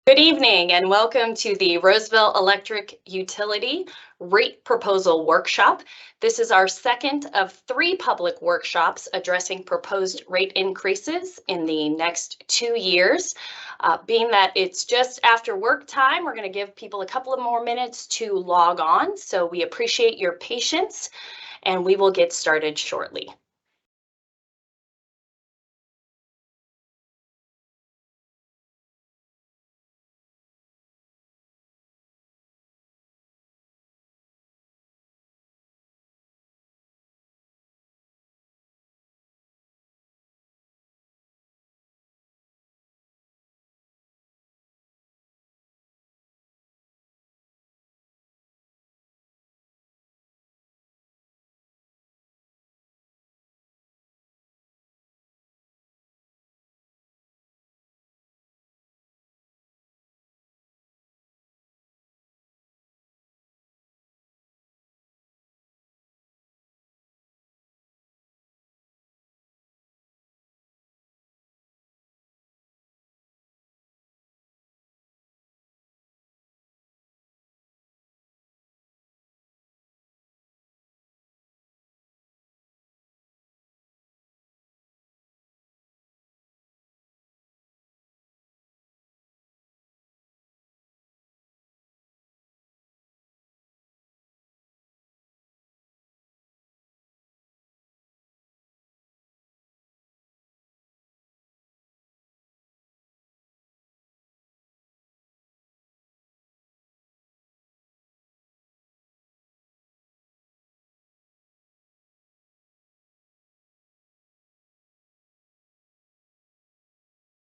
Good evening and welcome to the Roseville Electric Utility Rate Proposal Workshop. This is our second of 3 public workshops addressing proposed rate increases in the next 2 years. Being that it's just after work time, we're going to give people a couple of more minutes to log on. So we appreciate your patience and we will get started shortly.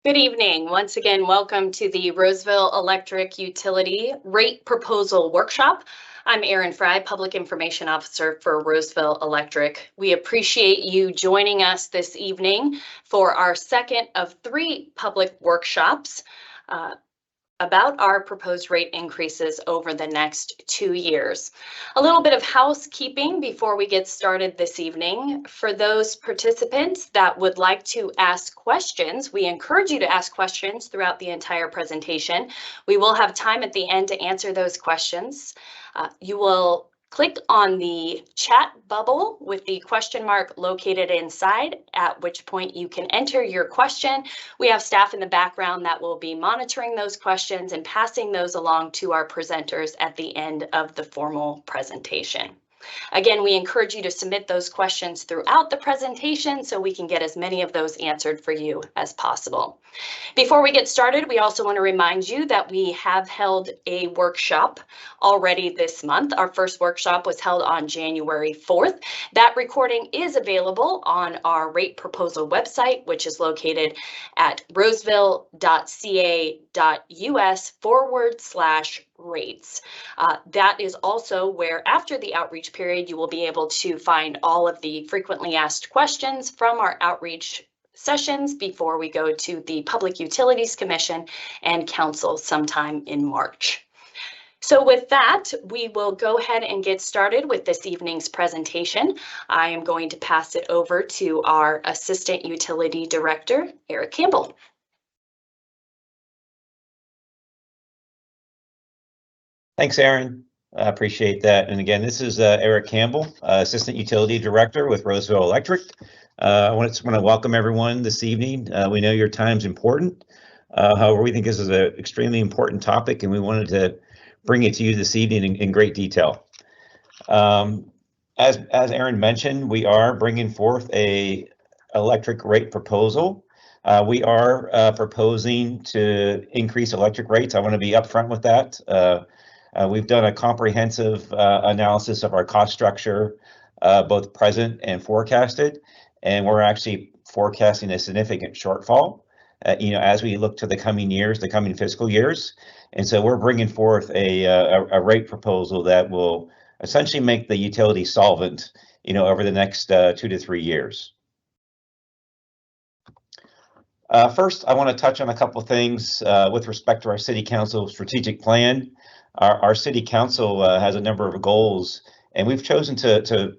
Good evening. Once again, welcome to the Roseville Electric Utility Rate Proposal Workshop. I'm Erin Fry, Public Information Officer for Roseville Electric. We appreciate you joining us this evening for our second of 3 public workshops about our proposed rate increases over the next 2 years. A little bit of housekeeping before we get started this evening. For those participants that would like to ask questions, we encourage you to ask questions throughout the entire presentation. We will have time at the end to answer those questions. You will click on the chat bubble with the question mark located inside, at which point you can enter your question. We have staff in the background that will be monitoring those questions and passing those along to our presenters at the end of the formal presentation. Again, we encourage you to submit those questions throughout the presentation so we can get as many of those answered for you as possible. Before we get started, we also want to remind you that we have held a workshop already this month. Our first workshop was held on January 4th. That recording is available on our rate proposal website, which is located at roseville.ca.us/rates. That is also where, after the outreach period, you will be able to find all of the frequently asked questions from our outreach sessions before we go to the Public Utilities Commission and Council sometime in March. So with that, we will go ahead and get started with this evening's presentation. I am going to pass it over to our Assistant Utility Director, Eric Campbell. Thanks, Erin. I appreciate that. And again, this is Eric Campbell, Assistant Utility Director with Roseville Electric. I just want to welcome everyone this evening. We know your time's important. However, we think this is an extremely important topic, and we wanted to bring it to you this evening in great detail. As Erin mentioned, we are bringing forth a electric rate proposal. We are proposing to increase electric rates. I want to be upfront with that. We've done a comprehensive analysis of our cost structure, both present and forecasted, and we're actually forecasting a significant shortfall, as we look to the coming years, the coming fiscal years. And so we're bringing forth a rate proposal that will essentially make the utility solvent, over the next 2 to 3 years. First, I want to touch on a couple of things with respect to our City Council strategic plan. Our City Council has a number of goals, and we've chosen to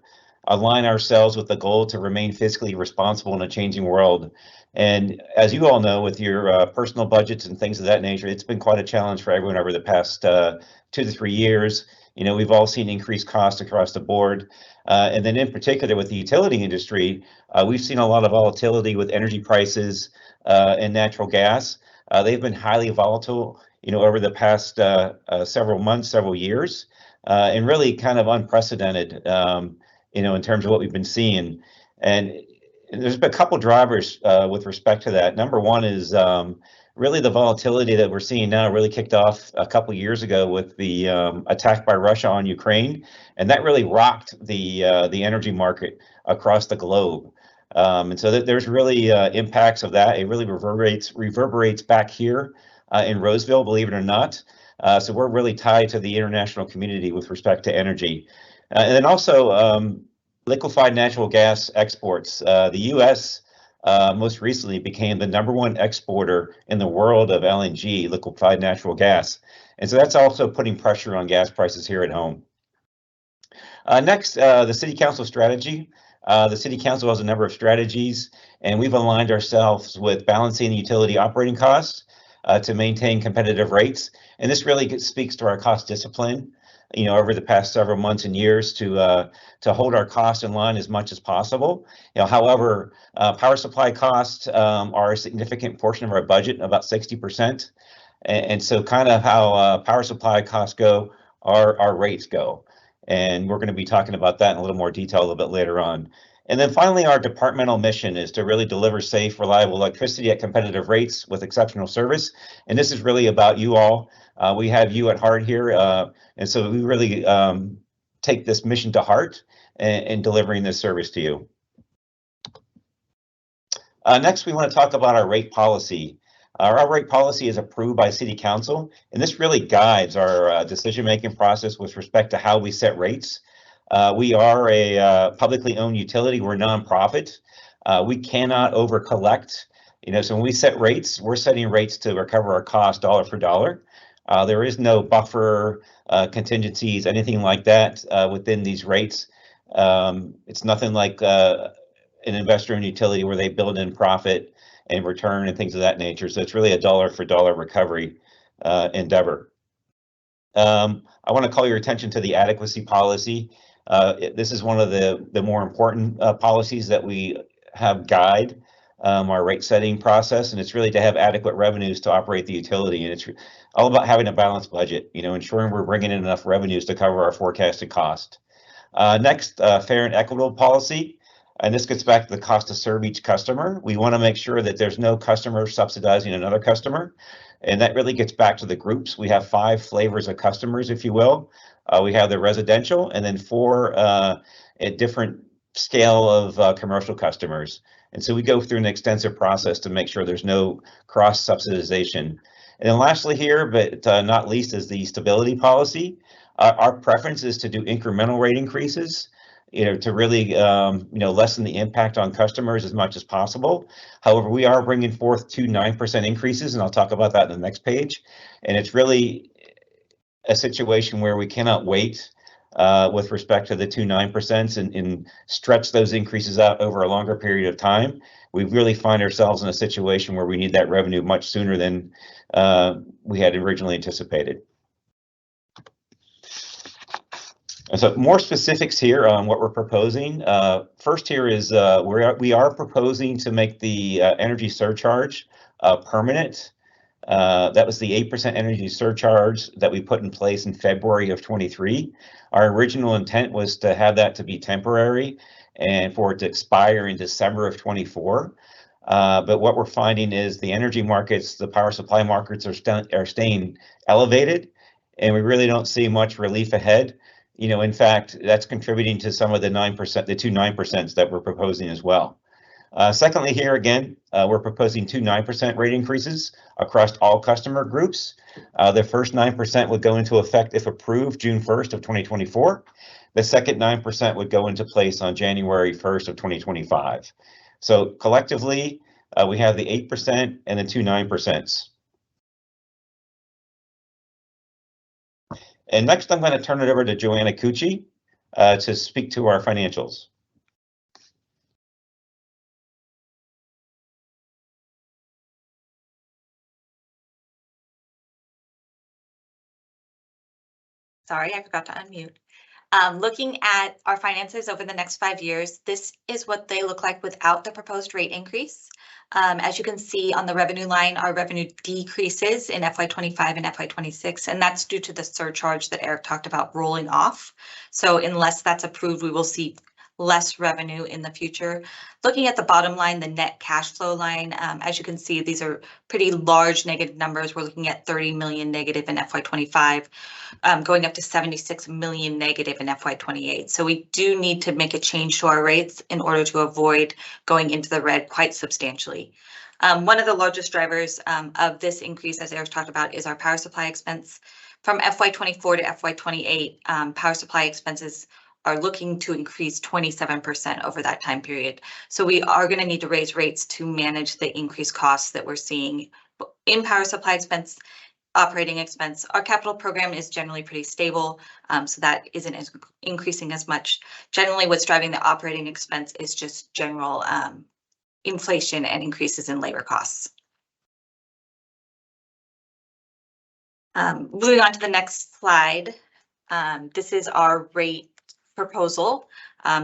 align ourselves with the goal to remain fiscally responsible in a changing world. And as you all know, with your personal budgets and things of that nature, it's been quite a challenge for everyone over the past 2 to 3 years. We've all seen increased costs across the board. And then in particular with the utility industry, we've seen a lot of volatility with energy prices and natural gas. They've been highly volatile, over the past several months, several years, and really kind of unprecedented, in terms of what we've been seeing. And there's been a couple drivers with respect to that. Number one is really the volatility that we're seeing now really kicked off a couple years ago with the attack by Russia on Ukraine, and that really rocked the energy market across the globe. And so there's really impacts of that. It really reverberates back here in Roseville, believe it or not. So we're really tied to the international community with respect to energy. And then also liquefied natural gas exports. The U.S. Most recently became the #1 exporter in the world of LNG, liquefied natural gas. And so that's also putting pressure on gas prices here at home. Next, the City Council strategy. The City Council has a number of strategies, and we've aligned ourselves with balancing the utility operating costs to maintain competitive rates. And this really speaks to our cost discipline, over the past several months and years to hold our costs in line as much as possible. However, power supply costs are a significant portion of our budget, about 60%. And so kind of how power supply costs go, our rates go. And we're going to be talking about that in a little more detail a little bit later on. And then finally, our departmental mission is to really deliver safe, reliable electricity at competitive rates with exceptional service. And this is really about you all. We have you at heart here. And so we really take this mission to heart in delivering this service to you. Next, we want to talk about our rate policy. Our rate policy is approved by City Council, and this really guides our decision-making process with respect to how we set rates. We are a publicly owned utility. We're a nonprofit. We cannot over-collect. So when we set rates, we're setting rates to recover our cost dollar for dollar. There is no buffer, contingencies, anything like that within these rates. It's nothing like an investor-owned utility where they build in profit and return and things of that nature. So it's really a dollar for dollar recovery endeavor. I want to call your attention to the adequacy policy. This is one of the more important policies that we have guide our rate setting process, and it's really to have adequate revenues to operate the utility. And it's all about having a balanced budget, ensuring we're bringing in enough revenues to cover our forecasted cost. Next, fair and equitable policy. And this gets back to the cost to serve each customer. We want to make sure that there's no customer subsidizing another customer. And that really gets back to the groups. We have 5 flavors of customers, if you will. We have the residential and then 4 a different scale of commercial customers. And so we go through an extensive process to make sure there's no cross subsidization. And then lastly here, but not least, is the stability policy. Our preference is to do incremental rate increases, to really, lessen the impact on customers as much as possible. However, we are bringing forth 2 9% increases, and I'll talk about that in the next page. And it's really a situation where we cannot wait with respect to the 2 9% and stretch those increases out over a longer period of time. We really find ourselves in a situation where we need that revenue much sooner than we had originally anticipated. And so more specifics here on what we're proposing. First here is we are proposing to make the energy surcharge permanent. That was the 8% energy surcharge that we put in place in February of 23. Our original intent was to have that to be temporary and for it to expire in December of 24. But what we're finding is the energy markets, the power supply markets are staying elevated, and we really don't see much relief ahead. In fact, that's contributing to some of the 9%, the 2 9% that we're proposing as well. Secondly, here again, we're proposing 2 9% rate increases across all customer groups. The first 9% would go into effect if approved June 1st of 2024. The second 9% would go into place on January 1st of 2025. So collectively, we have the 8% and the 2 9%. And next, I'm going to turn it over to Joanna Cucci to speak to our financials. Sorry, I forgot to unmute. Looking at our finances over the next 5 years, this is what they look like without the proposed rate increase. As you can see on the revenue line, our revenue decreases in FY25 and FY26, and that's due to the surcharge that Eric talked about rolling off. So unless that's approved, we will see less revenue in the future. Looking at the bottom line, the net cash flow line, as you can see, these are pretty large negative numbers. We're looking at 30 million negative in FY25. Going up to 76 million negative in FY28. So we do need to make a change to our rates in order to avoid going into the red quite substantially. One of the largest drivers of this increase, as Eric talked about, is our power supply expense. From FY24 to FY28, power supply expenses are looking to increase 27% over that time period. So we are going to need to raise rates to manage the increased costs that we're seeing in power supply expense. Operating expense. Our capital program is generally pretty stable, so that isn't increasing as much. Generally, what's driving the operating expense is just general inflation and increases in labor costs. Moving on to the next slide, this is our rate proposal.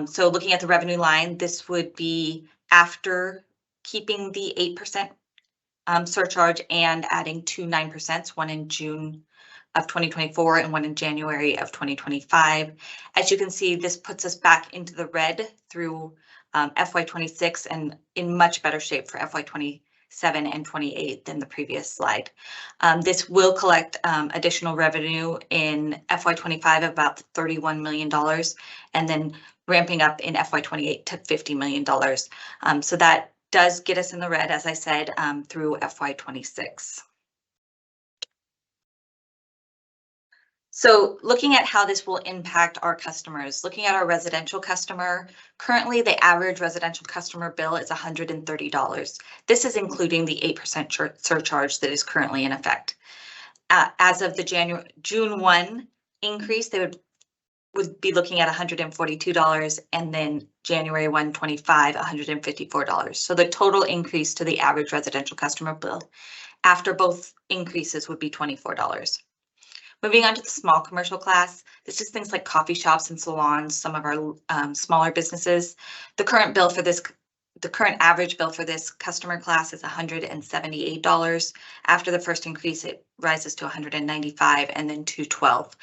So looking at the revenue line, this would be after keeping the 8% surcharge and adding 2 9%, one in June of 2024 and one in January of 2025. As you can see, this puts us back into the red through FY26 and in much better shape for FY27 and 28 than the previous slide. This will collect additional revenue in FY25 of about $31 million and then ramping up in FY28 to $50 million. So that does get us in the red, as I said, through FY26. So looking at how this will impact our customers, looking at our residential customer, currently the average residential customer bill is $130. This is including the 8% surcharge that is currently in effect. As of the June 1 increase, they would be looking at $142 and then January 1, 25, $154. So the total increase to the average residential customer bill after both increases would be $24. Moving on to the small commercial class, this is things like coffee shops and salons, some of our smaller businesses. The current average bill for this customer class is $178. After the first increase, it rises to $195 and then $212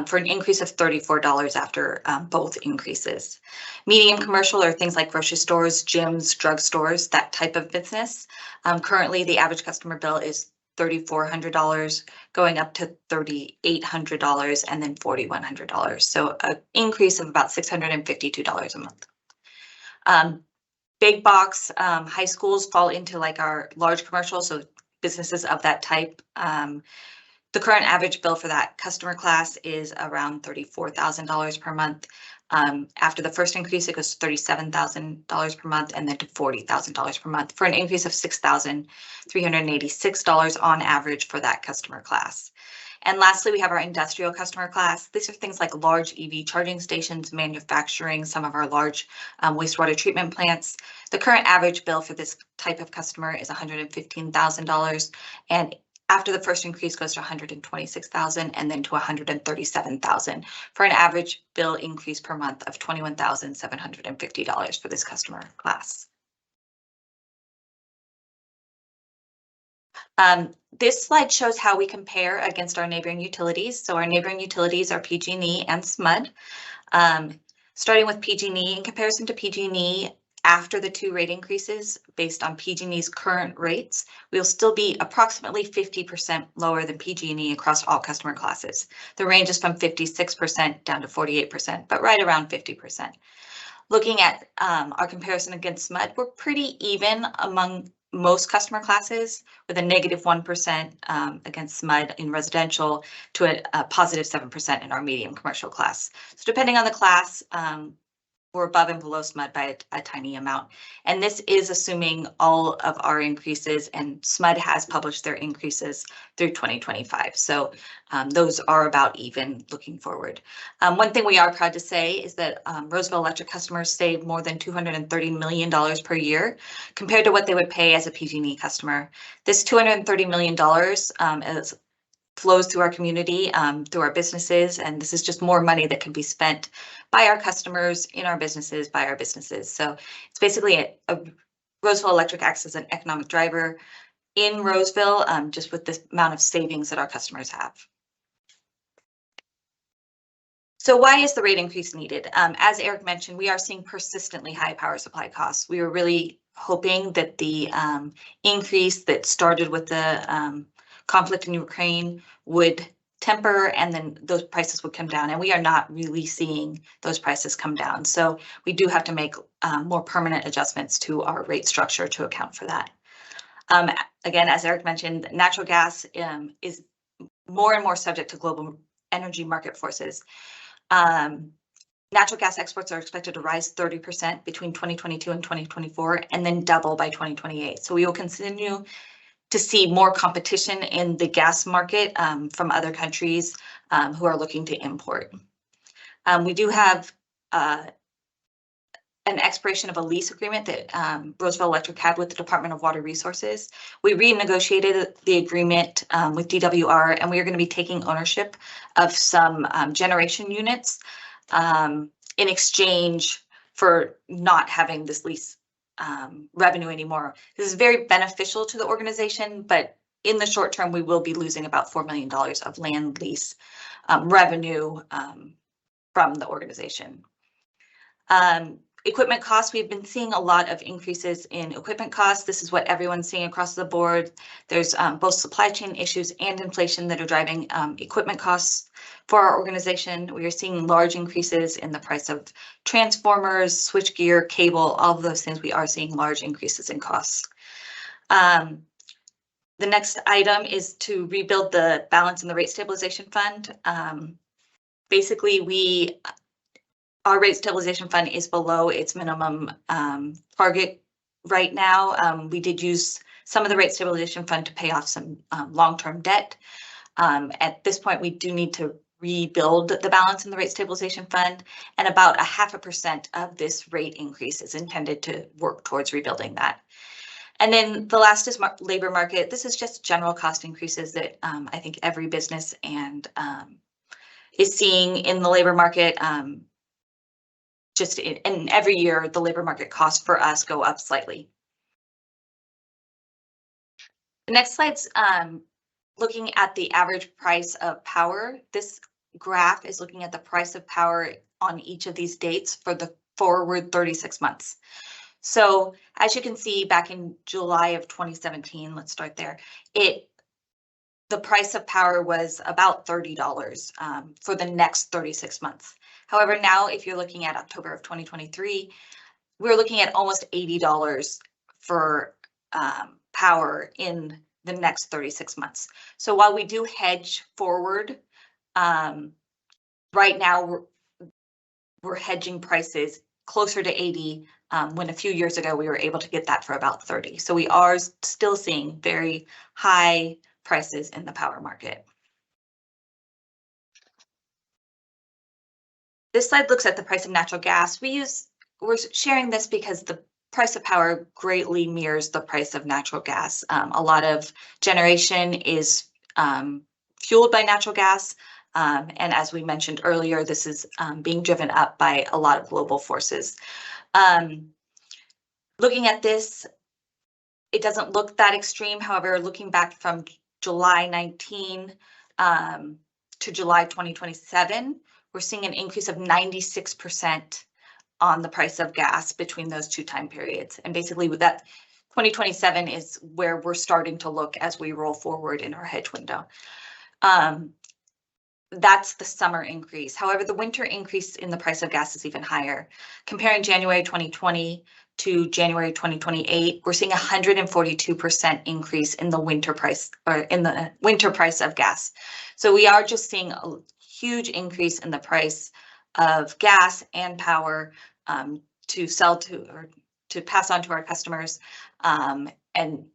for an increase of $34 after both increases. Medium commercial are things like grocery stores, gyms, drugstores, that type of business. Currently, the average customer bill is $3,400, going up to $3,800 and then $4,100. So an increase of about $652 a month. Big box high schools fall into like our large commercial, so businesses of that type. The current average bill for that customer class is around $34,000 per month. After the first increase, it goes to $37,000 per month and then to $40,000 per month for an increase of $6,386 on average for that customer class. And lastly, we have our industrial customer class. These are things like large EV charging stations, manufacturing, some of our large wastewater treatment plants. The current average bill for this type of customer is $115,000, and after the first increase goes to $126,000 and then to $137,000 for an average bill increase per month of $21,750 for this customer class. This slide shows how we compare against our neighboring utilities. So our neighboring utilities are PG&E and SMUD. Starting with PG&E, in comparison to PG&E, after the 2 rate increases based on PG&E's current rates, we'll still be approximately 50% lower than PG&E across all customer classes. The range is from 56% down to 48%, but right around 50%. Looking at our comparison against SMUD, we're pretty even among most customer classes with a -1% against SMUD in residential to a positive 7% in our medium commercial class. So depending on the class, we're above and below SMUD by a tiny amount. And this is assuming all of our increases, and SMUD has published their increases through 2025. So those are about even looking forward. One thing we are proud to say is that Roseville Electric customers save more than $230 million per year compared to what they would pay as a PG&E customer. This $230 million is flows through our community, through our businesses, and this is just more money that can be spent by our customers, in our businesses, by our businesses. So it's basically a Roseville Electric acts as an economic driver in Roseville, just with the amount of savings that our customers have. So why is the rate increase needed? As Eric mentioned, we are seeing persistently high power supply costs. We were really hoping that the increase that started with the conflict in Ukraine would temper and then those prices would come down, and we are not really seeing those prices come down. So we do have to make more permanent adjustments to our rate structure to account for that. Again, as Eric mentioned, natural gas is more and more subject to global energy market forces. Natural gas exports are expected to rise 30% between 2022 and 2024, and then double by 2028. So we will continue to see more competition in the gas market from other countries who are looking to import. We do have an expiration of a lease agreement that Roseville Electric had with the Department of Water Resources. We renegotiated the agreement with DWR, and we are going to be taking ownership of some generation units in exchange for not having this lease revenue anymore. This is very beneficial to the organization, but in the short term, we will be losing about $4 million of land lease revenue from the organization. Equipment costs, we've been seeing a lot of increases in equipment costs. This is what everyone's seeing across the board. There's both supply chain issues and inflation that are driving equipment costs for our organization. We are seeing large increases in the price of transformers, switchgear, cable, all of those things. We are seeing large increases in costs. The next item is to rebuild the balance in the rate stabilization fund. Basically, our rate stabilization fund is below its minimum target right now. We did use some of the rate stabilization fund to pay off some long-term debt. At this point, we do need to rebuild the balance in the rate stabilization fund, and about 0.5% of this rate increase is intended to work towards rebuilding that. And then the last is labor market. This is just general cost increases that I think every business and is seeing in the labor market. And every year, the labor market costs for us go up slightly. The next slide's looking at the average price of power. This graph is looking at the price of power on each of these dates for the forward 36 months. So as you can see, back in July of 2017, let's start there, the price of power was about $30 for the next 36 months. However, now if you're looking at October of 2023, we're looking at almost $80 for power in the next 36 months. So while we do hedge forward, right now we're hedging prices closer to 80 when a few years ago we were able to get that for about 30. So we are still seeing very high prices in the power market. This slide looks at the price of natural gas. We're sharing this because the price of power greatly mirrors the price of natural gas. A lot of generation is fueled by natural gas. And as we mentioned earlier, this is being driven up by a lot of global forces. Looking at this, it doesn't look that extreme. However, looking back from July 19 to July 2027, we're seeing an increase of 96% on the price of gas between those two time periods. And basically with that, 2027 is where we're starting to look as we roll forward in our hedge window. That's the summer increase. However, the winter increase in the price of gas is even higher. Comparing January 2020 to January 2028, we're seeing 142% increase in the winter price, or in the winter price of gas. So we are just seeing a huge increase in the price of gas and power to sell to or to pass on to our customers. And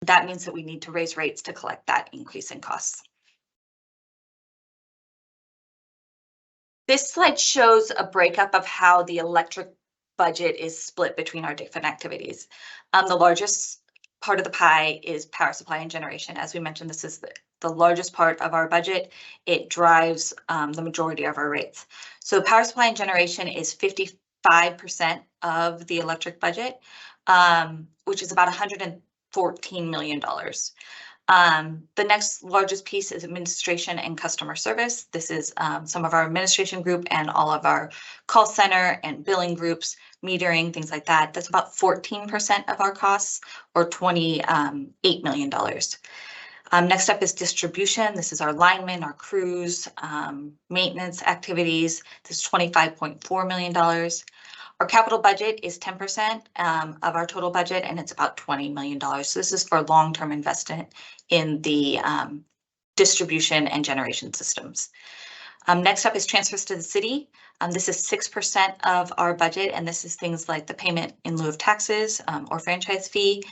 that means that we need to raise rates to collect that increase in costs. This slide shows a breakup of how the electric budget is split between our different activities. The largest part of the pie is power supply and generation. As we mentioned, this is the largest part of our budget. It drives the majority of our rates. So power supply and generation is 55% of the electric budget, which is about $114 million. The next largest piece is administration and customer service. This is some of our administration group and all of our call center and billing groups, metering, things like that. That's about 14% of our costs, or $28 million. Next up is distribution. This is our linemen, our crews, maintenance activities. This is $25.4 million. Our capital budget is 10% of our total budget, and it's about $20 million. So this is for long-term investment in the distribution and generation systems. Next up is transfers to the city. This is 6% of our budget, and this is things like the payment in lieu of taxes or franchise fee,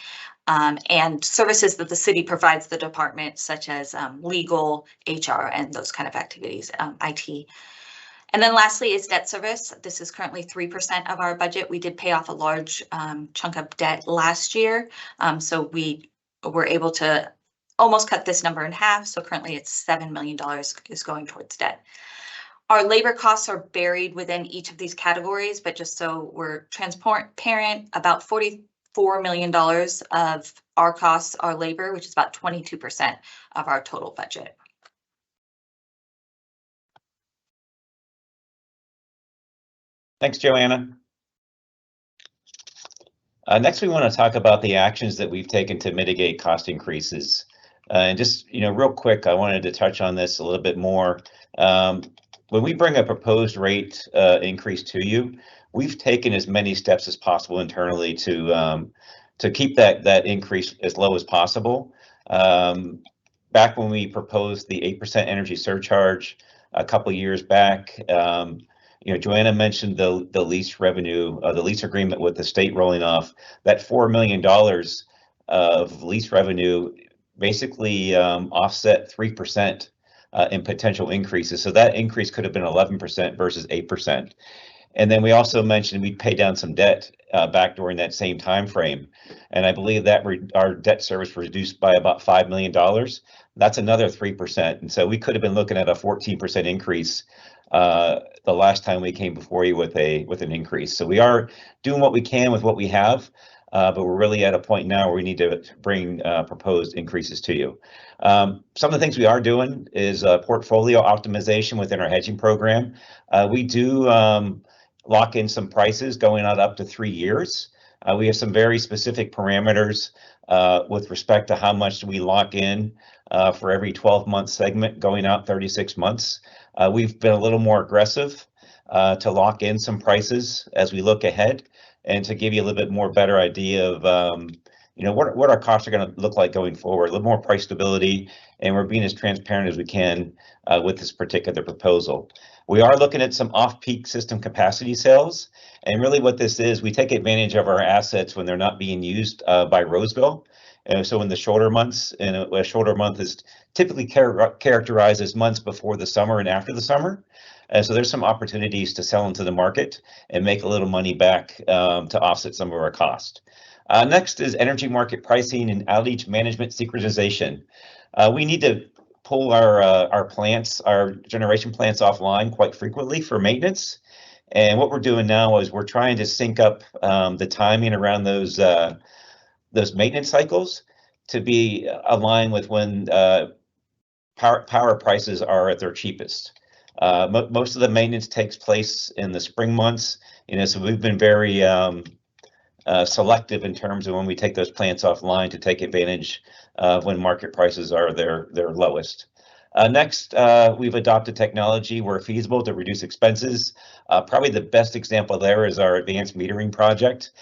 and services that the city provides the department, such as legal, HR, and those kind of activities, IT. And then lastly is debt service. This is currently 3% of our budget. We did pay off a large chunk of debt last year, so we were able to almost cut this number in half. So currently it's $7 million is going towards debt. Our labor costs are buried within each of these categories, but just so we're transparent, about $44 million of our costs are labor, which is about 22% of our total budget. Thanks, Joanna. Next, we want to talk about the actions that we've taken to mitigate cost increases. And just, real quick, I wanted to touch on this a little bit more. When we bring a proposed rate increase to you, we've taken as many steps as possible internally to keep that increase as low as possible. Back when we proposed the 8% energy surcharge a couple years back, Joanna mentioned the lease revenue, the lease agreement with the state rolling off. That $4 million of lease revenue basically offset 3% in potential increases. So that increase could have been 11% versus 8%. And then we also mentioned we'd pay down some debt back during that same time frame. And I believe that our debt service reduced by about $5 million. That's another 3%. And so we could have been looking at a 14% increase the last time we came before you with an increase. So we are doing what we can with what we have, but we're really at a point now where we need to bring proposed increases to you. Some of the things we are doing is portfolio optimization within our hedging program. We do lock in some prices going out up to 3 years. We have some very specific parameters with respect to how much we lock in for every 12-month segment going out 36 months. We've been a little more aggressive to lock in some prices as we look ahead, and to give you a little bit more better idea of what our costs are going to look like going forward, a little more price stability, and we're being as transparent as we can with this particular proposal. We are looking at some off-peak system capacity sales, and really what this is, we take advantage of our assets when they're not being used by Roseville. So in the shorter months, and a shorter month is typically characterized as months before the summer and after the summer. So there's some opportunities to sell into the market and make a little money back to offset some of our cost. Next is energy market pricing and outage management synchronization. We need to pull our plants, our generation plants offline quite frequently for maintenance. And what we're doing now is we're trying to sync up the timing around those maintenance cycles to be aligned with when power prices are at their cheapest. Most of the maintenance takes place in the spring months, so we've been very selective in terms of when we take those plants offline to take advantage of when market prices are their lowest. Next, we've adopted technology where feasible to reduce expenses. Probably the best example there is our advanced metering project.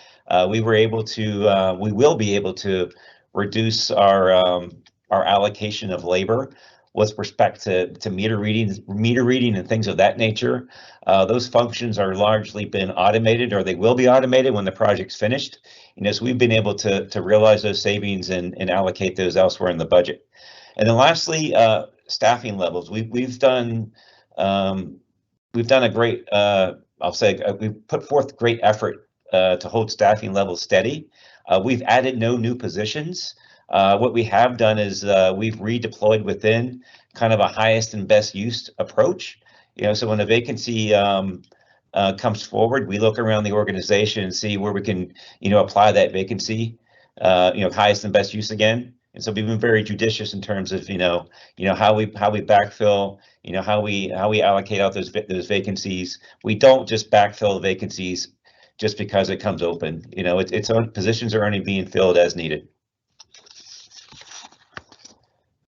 We will be able to reduce our allocation of labor with respect to meter reading and things of that nature. Those functions are largely been automated, or they will be automated when the project's finished. So we've been able to realize those savings and allocate those elsewhere in the budget. And then lastly, staffing levels. We've done a great, we've put forth great effort to hold staffing levels steady. We've added no new positions. What we have done is we've redeployed within kind of a highest and best use approach. So when a vacancy comes forward, we look around the organization and see where we can, apply that vacancy, highest and best use again. And so we've been very judicious in terms of, how we backfill, how we allocate out those vacancies. We don't just backfill vacancies just because it comes open. It's positions are only being filled as needed.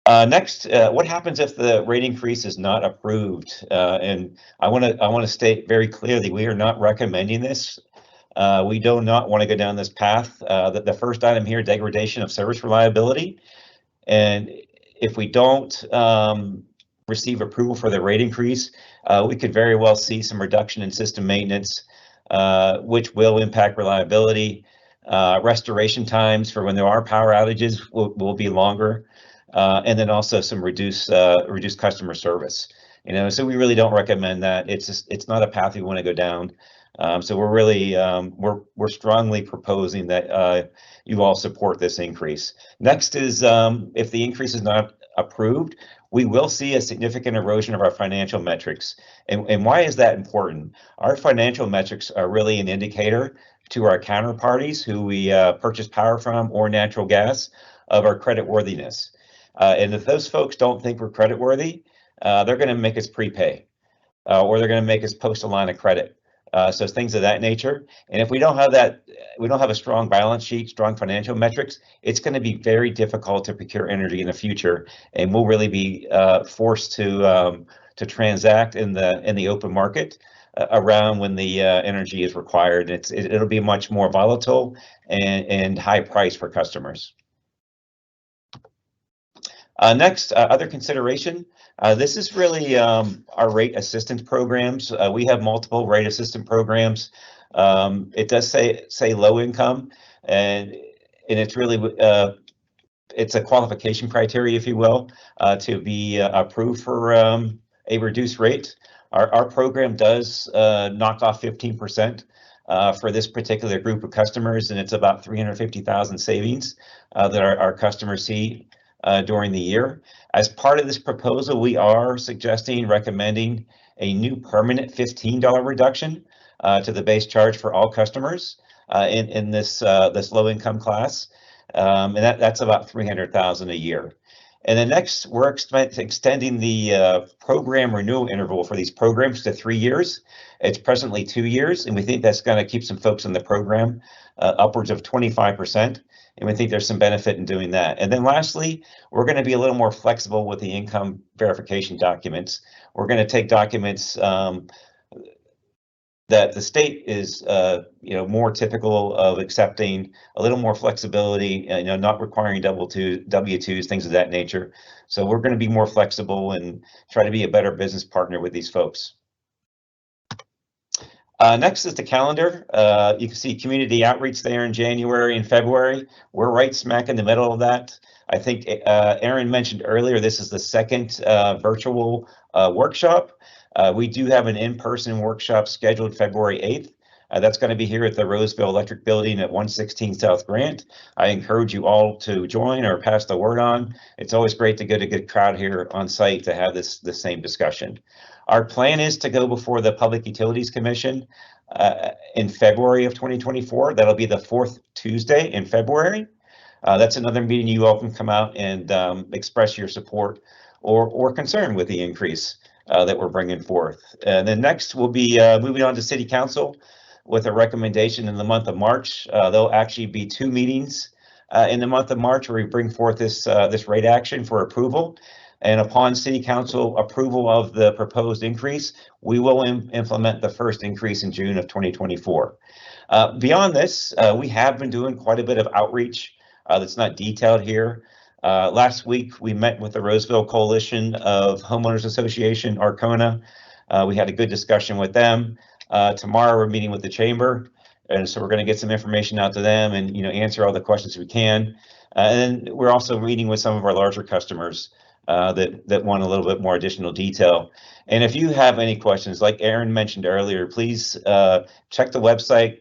Next, what happens if the rate increase is not approved? And I want to state very clearly, we are not recommending this. We do not want to go down this path. The first item here, degradation of service reliability. And if we don't receive approval for the rate increase, we could very well see some reduction in system maintenance, which will impact reliability. Restoration times for when there are power outages will be longer. And then also some reduced customer service. So we really don't recommend that. It's not a path we want to go down. So we're really we're strongly proposing that you all support this increase. Next is if the increase is not approved, we will see a significant erosion of our financial metrics. And why is that important? Our financial metrics are really an indicator to our counterparties who we purchase power from or natural gas of our credit worthiness. And if those folks don't think we're credit worthy, they're going to make us prepay or they're going to make us post a line of credit. So things of that nature. And if we don't have that, we don't have a strong balance sheet, strong financial metrics, it's going to be very difficult to procure energy in the future. And we'll really be forced to transact in the open market around when the energy is required. It'll be much more volatile and high price for customers. Next, other consideration. This is really our rate assistance programs. We have multiple rate assistance programs. It does say low income, and it's really it's a qualification criteria, if you will, to be approved for a reduced rate. Our program does knock off 15% for this particular group of customers, and it's about 350,000 savings that our customers see during the year. As part of this proposal, we are recommending a new permanent $15 reduction to the base charge for all customers in this low income class, and that's about 300,000 a year. And then next, we're extending the program renewal interval for these programs to 3 years. It's presently 2 years, and we think that's going to keep some folks in the program upwards of 25%. And we think there's some benefit in doing that. And then lastly, we're going to be a little more flexible with the income verification documents. We're going to take documents that the state is more typical of accepting, a little more flexibility, not requiring W-2s, things of that nature. So we're going to be more flexible and try to be a better business partner with these folks. Next is the calendar. You can see community outreach there in January and February. We're right smack in the middle of that. I think Aaron mentioned earlier, this is the second virtual workshop. We do have an in-person workshop scheduled February 8th. That's going to be here at the Roseville Electric building at 116 South Grant. I encourage you all to join or pass the word on. It's always great to get a good crowd here on site to have the same discussion. Our plan is to go before the Public Utilities Commission in February of 2024. That'll be the fourth Tuesday in February. That's another meeting you all can come out and express your support or concern with the increase that we're bringing forth. And then next, we'll be moving on to City Council with a recommendation in the month of March. There'll actually be 2 meetings in the month of March where we bring forth this rate action for approval. And upon City Council approval of the proposed increase, we will implement the first increase in June of 2024. Beyond this, we have been doing quite a bit of outreach that's not detailed here. Last week, we met with the Roseville Coalition of Homeowners Association, Arcona. We had a good discussion with them. Tomorrow, we're meeting with the chamber, and so we're going to get some information out to them and answer all the questions we can. And then we're also meeting with some of our larger customers that want a little bit more additional detail. And if you have any questions, like Aaron mentioned earlier, please check the website,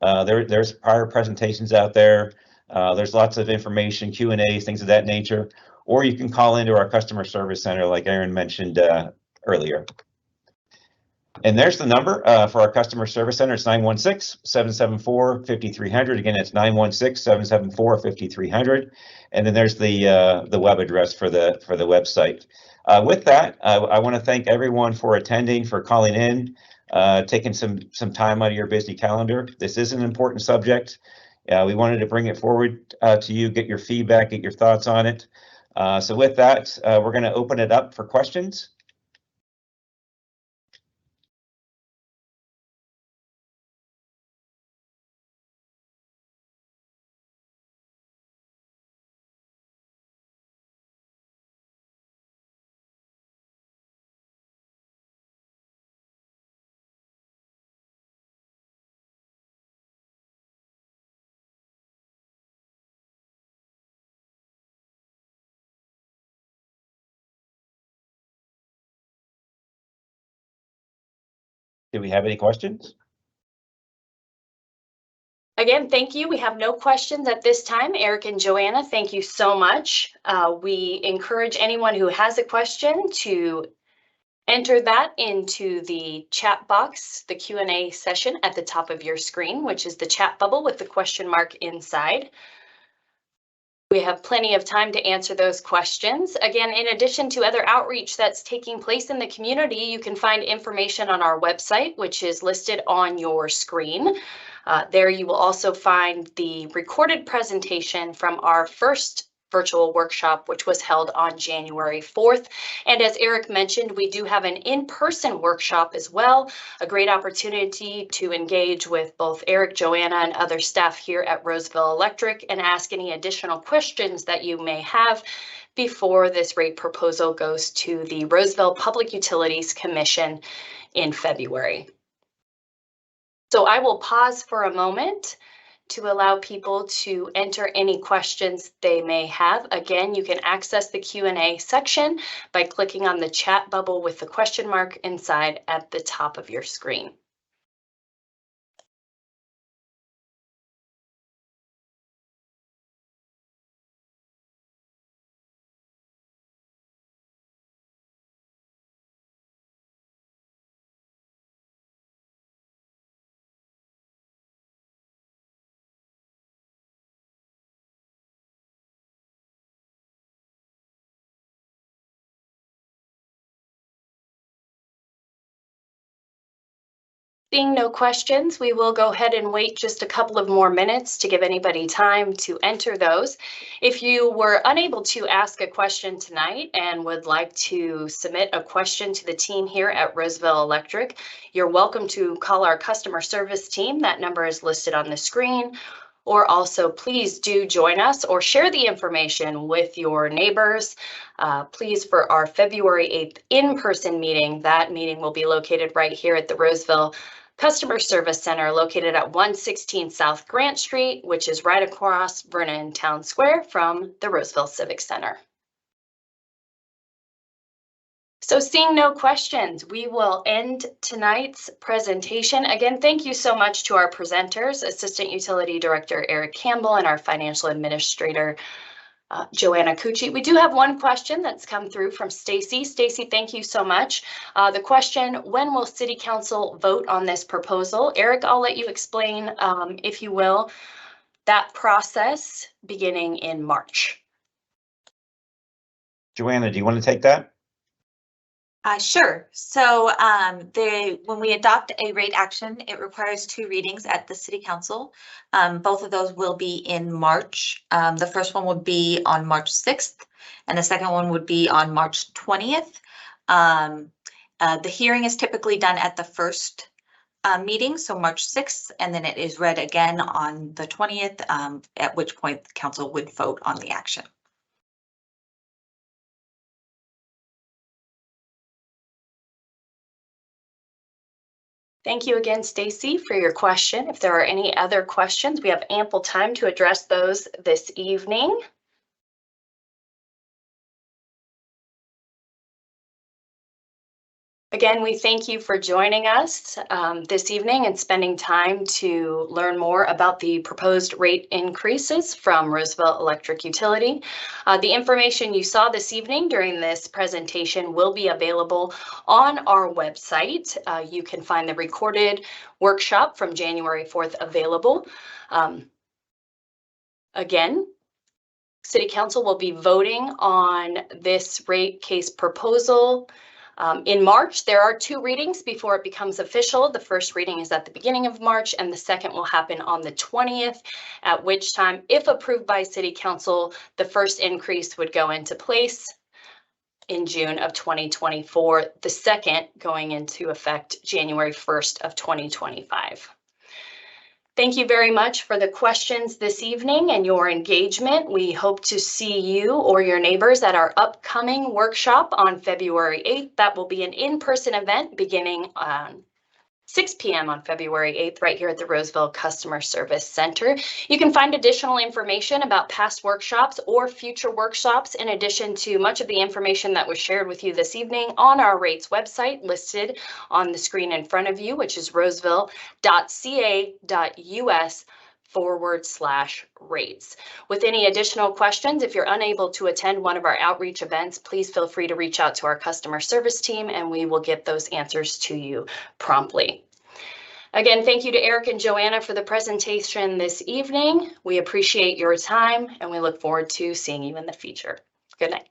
There's prior presentations out there. There's lots of information, Q&As, things of that nature. Or you can call into our customer service center, like Aaron mentioned earlier. And there's the number for our customer service center. It's 916-774-5300. Again, it's 916-774-5300. And then there's the web address for the website. With that, I want to thank everyone for attending, for calling in, taking some time out of your busy calendar. This is an important subject. We wanted to bring it forward to you, get your feedback, get your thoughts on it. So with that, we're going to open it up for questions. Do we have any questions? Again, thank you. We have no questions at this time. Eric and Joanna, thank you so much. We encourage anyone who has a question to enter that into the chat box, the Q&A session at the top of your screen, which is the chat bubble with the question mark inside. We have plenty of time to answer those questions. Again, in addition to other outreach that's taking place in the community, you can find information on our website, which is listed on your screen. There you will also find the recorded presentation from our first virtual workshop, which was held on January 4th. And as Eric mentioned, we do have an in-person workshop as well, a great opportunity to engage with both Eric, Joanna, and other staff here at Roseville Electric and ask any additional questions that you may have before this rate proposal goes to the Roseville Public Utilities Commission in February. So I will pause for a moment to allow people to enter any questions they may have. Again, you can access the Q&A section by clicking on the chat bubble with the question mark inside at the top of your screen. Seeing no questions, we will go ahead and wait just a couple of more minutes to give anybody time to enter those. If you were unable to ask a question tonight and would like to submit a question to the team here at Roseville Electric, you're welcome to call our customer service team. That number is listed on the screen. Or also, please do join us or share the information with your neighbors. Please, for our February 8th in-person meeting, that meeting will be located right here at the Roseville Customer Service Center, located at 116 South Grant Street, which is right across Vernon Town Square from the Roseville Civic Center. So seeing no questions, we will end tonight's presentation. Again, thank you so much to our presenters, Assistant Utility Director Eric Campbell and our Financial Administrator Joanna Cucci. We do have one question that's come through from Stacy. Stacy, thank you so much. The question, when will City Council vote on this proposal? Eric, I'll let you explain, if you will, that process beginning in March. Joanna, do you want to take that? Sure. So when we adopt a rate action, it requires 2 readings at the City Council. Both of those will be in March. The first one would be on March 6th, and the second one would be on March 20th. The hearing is typically done at the first meeting, so March 6th, and then it is read again on the 20th, at which point the council would vote on the action. Thank you again, Stacy, for your question. If there are any other questions, we have ample time to address those this evening. Again, we thank you for joining us this evening and spending time to learn more about the proposed rate increases from Roseville Electric Utility. The information you saw this evening during this presentation will be available on our website. You can find the recorded workshop from January 4th available. Again, City Council will be voting on this rate case proposal in March. There are 2 readings before it becomes official. The first reading is at the beginning of March, and the second will happen on the 20th, at which time, if approved by City Council, the first increase would go into place in June of 2024, the second going into effect January 1st of 2025. Thank you very much for the questions this evening and your engagement. We hope to see you or your neighbors at our upcoming workshop on February 8th. That will be an in-person event beginning on 6 p.m. on February 8th, right here at the Roseville Customer Service Center. You can find additional information about past workshops or future workshops, in addition to much of the information that was shared with you this evening, on our rates website listed on the screen in front of you, which is roseville.ca.us/rates. With any additional questions, if you're unable to attend one of our outreach events, please feel free to reach out to our customer service team and we will get those answers to you promptly. Again, thank you to Eric and Joanna for the presentation this evening. We appreciate your time and we look forward to seeing you in the future. Good night.